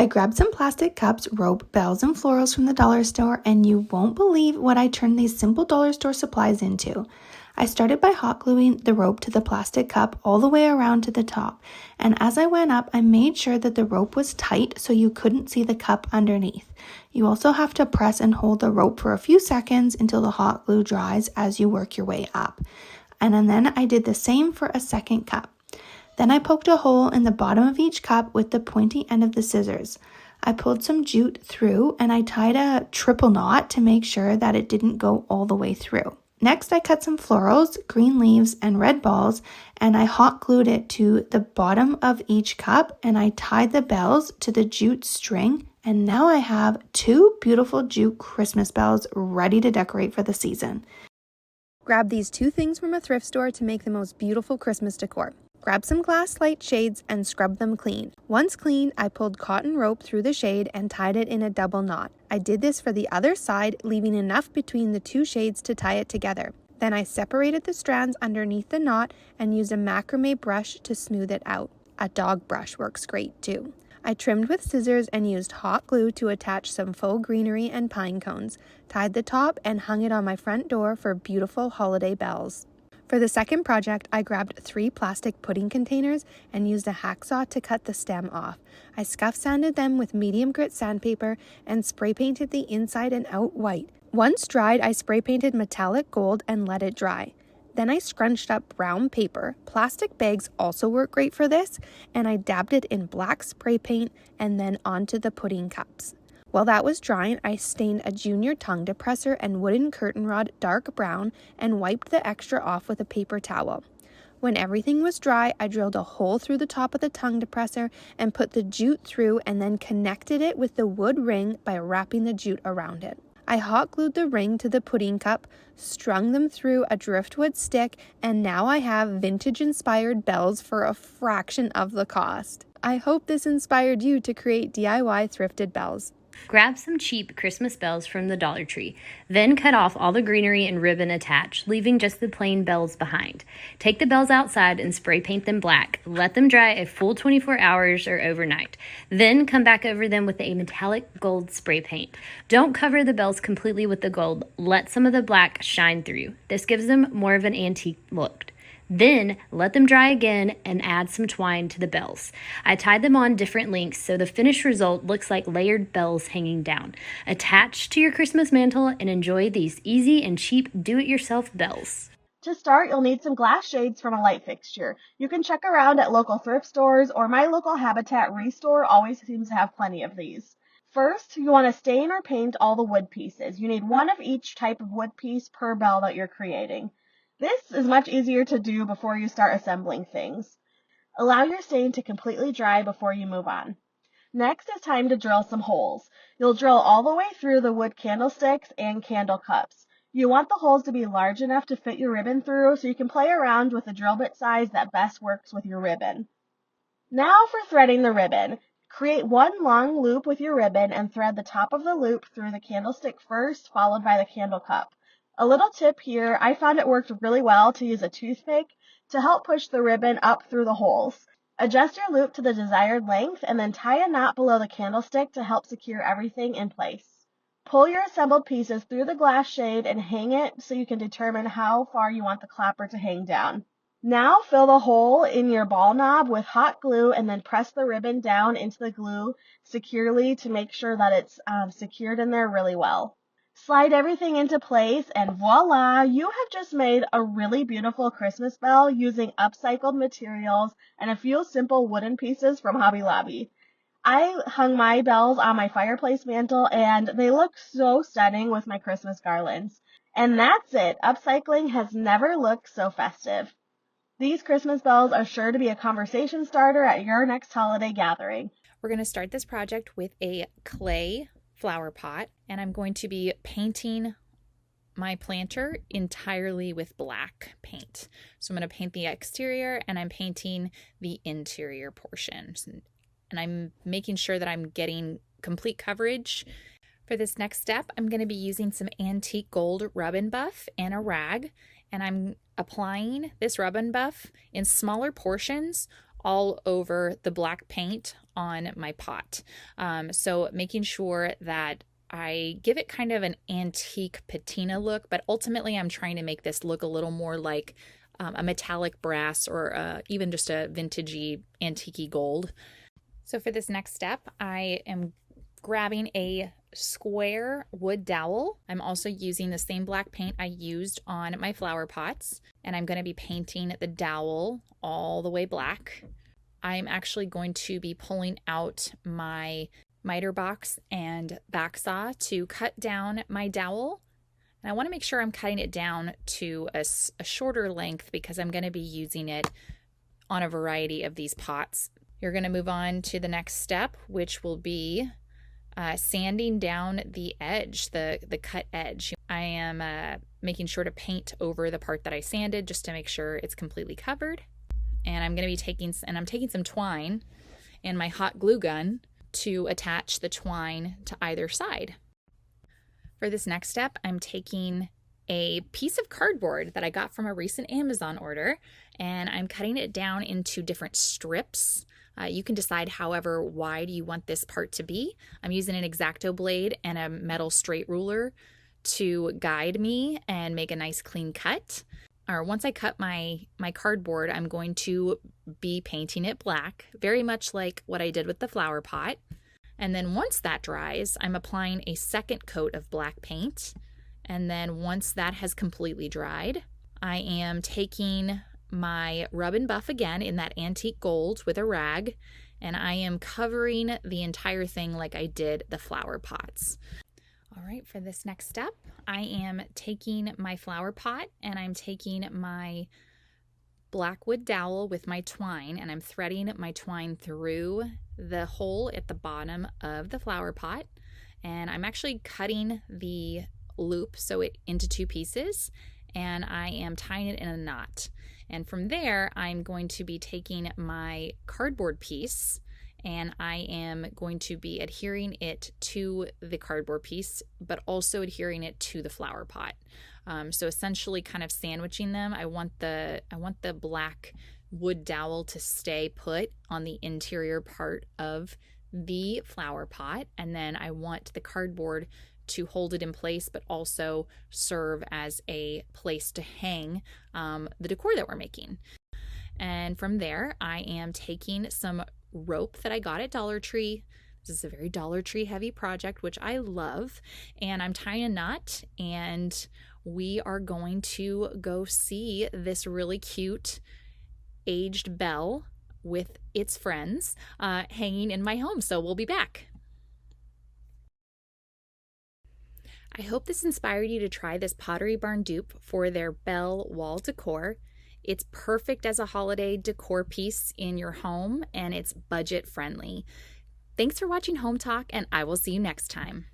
I grabbed some plastic cups, rope, bells, and florals from the dollar store, and you won't believe what I turned these simple dollar store supplies into. I started by hot gluing the rope to the plastic cup all the way around to the top, and as I went up, I made sure that the rope was tight so you couldn't see the cup underneath. You also have to press and hold the rope for a few seconds until the hot glue dries as you work your way up. And then I did the same for a second cup. Then I poked a hole in the bottom of each cup with the pointy end of the scissors. I pulled some jute through and I tied a triple knot to make sure that it didn't go all the way through. Next, I cut some florals, green leaves, and red balls, and I hot glued it to the bottom of each cup, and I tied the bells to the jute string, and now I have 2 beautiful jute Christmas bells ready to decorate for the season. Grab these 2 things from a thrift store to make the most beautiful Christmas decor. Grab some glass light shades and scrub them clean. Once clean, I pulled cotton rope through the shade and tied it in a double knot. I did this for the other side, leaving enough between the 2 shades to tie it together. Then I separated the strands underneath the knot and used a macrame brush to smooth it out. A dog brush works great too. I trimmed with scissors and used hot glue to attach some faux greenery and pine cones, tied the top and hung it on my front door for beautiful holiday bells. For the second project, I grabbed 3 plastic pudding containers and used a hacksaw to cut the stem off. I scuff sanded them with medium grit sandpaper and spray painted the inside and out white. Once dried, I spray painted metallic gold and let it dry. Then I scrunched up brown paper. Plastic bags also work great for this, and I dabbed it in black spray paint and then onto the pudding cups. While that was drying, I stained a junior tongue depressor and wooden curtain rod dark brown and wiped the extra off with a paper towel. When everything was dry, I drilled a hole through the top of the tongue depressor and put the jute through and then connected it with the wood ring by wrapping the jute around it. I hot glued the ring to the pudding cup, strung them through a driftwood stick, and now I have vintage-inspired bells for a fraction of the cost. I hope this inspired you to create DIY thrifted bells. Grab some cheap Christmas bells from the Dollar Tree. Then cut off all the greenery and ribbon attached, leaving just the plain bells behind. Take the bells outside and spray paint them black. Let them dry a full 24 hours or overnight. Then come back over them with a metallic gold spray paint. Don't cover the bells completely with the gold. Let some of the black shine through. This gives them more of an antique look. Then let them dry again and add some twine to the bells. I tied them on different lengths so the finished result looks like layered bells hanging down. Attach to your Christmas mantle and enjoy these easy and cheap do-it-yourself bells. To start, you'll need some glass shades from a light fixture. You can check around at local thrift stores, or my local Habitat Restore always seems to have plenty of these. First, you want to stain or paint all the wood pieces. You need 1 of each type of wood piece per bell that you're creating. This is much easier to do before you start assembling things. Allow your stain to completely dry before you move on. Next, it's time to drill some holes. You'll drill all the way through the wood candlesticks and candle cups. You want the holes to be large enough to fit your ribbon through so you can play around with the drill bit size that best works with your ribbon. Now for threading the ribbon. Create 1 long loop with your ribbon and thread the top of the loop through the candlestick first, followed by the candle cup. A little tip here, I found it worked really well to use a toothpick to help push the ribbon up through the holes. Adjust your loop to the desired length and then tie a knot below the candlestick to help secure everything in place. Pull your assembled pieces through the glass shade and hang it so you can determine how far you want the clapper to hang down. Now fill the hole in your ball knob with hot glue and then press the ribbon down into the glue securely to make sure that it's secured in there really well. Slide everything into place and voila, you have just made a really beautiful Christmas bell using upcycled materials and a few simple wooden pieces from Hobby Lobby. I hung my bells on my fireplace mantle and they look so stunning with my Christmas garlands. And that's it. Upcycling has never looked so festive. These Christmas bells are sure to be a conversation starter at your next holiday gathering. We're going to start this project with a clay flower pot, and I'm going to be painting my planter entirely with black paint. So I'm going to paint the exterior and I'm painting the interior portions. And I'm making sure that I'm getting complete coverage. For this next step, I'm going to be using some antique gold rub and buff and a rag, and I'm applying this rub and buff in smaller portions all over the black paint on my pot. So making sure that I give it kind of an antique patina look, but ultimately I'm trying to make this look a little more like a metallic brass or even just a vintagey, antique gold. So for this next step, I am grabbing a square wood dowel. I'm also using the same black paint I used on my flower pots, and I'm going to be painting the dowel all the way black. I'm actually going to be pulling out my miter box and back saw to cut down my dowel. And I want to make sure I'm cutting it down to a shorter length because I'm going to be using it on a variety of these pots. You're going to move on to the next step, which will be sanding down the edge, the cut edge. I am making sure to paint over the part that I sanded just to make sure it's completely covered. And I'm going to be taking some twine and my hot glue gun to attach the twine to either side. For this next step, I'm taking a piece of cardboard that I got from a recent Amazon order, and I'm cutting it down into different strips. You can decide however wide you want this part to be. I'm using an X-Acto blade and a metal straight ruler to guide me and make a nice clean cut. Once I cut my cardboard, I'm going to be painting it black, very much like what I did with the flower pot. And then once that dries, I'm applying a second coat of black paint. And then once that has completely dried, I am taking my rub and buff again in that antique gold with a rag, and I am covering the entire thing like I did the flower pots. All right, for this next step, I am taking my flower pot and I'm taking my black wood dowel with my twine, and I'm threading my twine through the hole at the bottom of the flower pot, and I'm actually cutting the loop into two pieces, and I am tying it in a knot. And from there, I'm going to be taking my cardboard piece and I am going to be adhering it to the cardboard piece, but also adhering it to the flower pot. So essentially kind of sandwiching them. I want the black wood dowel to stay put on the interior part of the flower pot, and then I want the cardboard to hold it in place, but also serve as a place to hang the decor that we're making. And from there, I am taking some rope that I got at Dollar Tree. This is a very Dollar Tree heavy project, which I love. And I'm tying a knot, and we are going to go see this really cute aged bell with its friends hanging in my home. So we'll be back. I hope this inspired you to try this Pottery Barn dupe for their bell wall decor. It's perfect as a holiday decor piece in your home, and it's budget friendly. Thanks for watching Home Talk, and I will see you next time.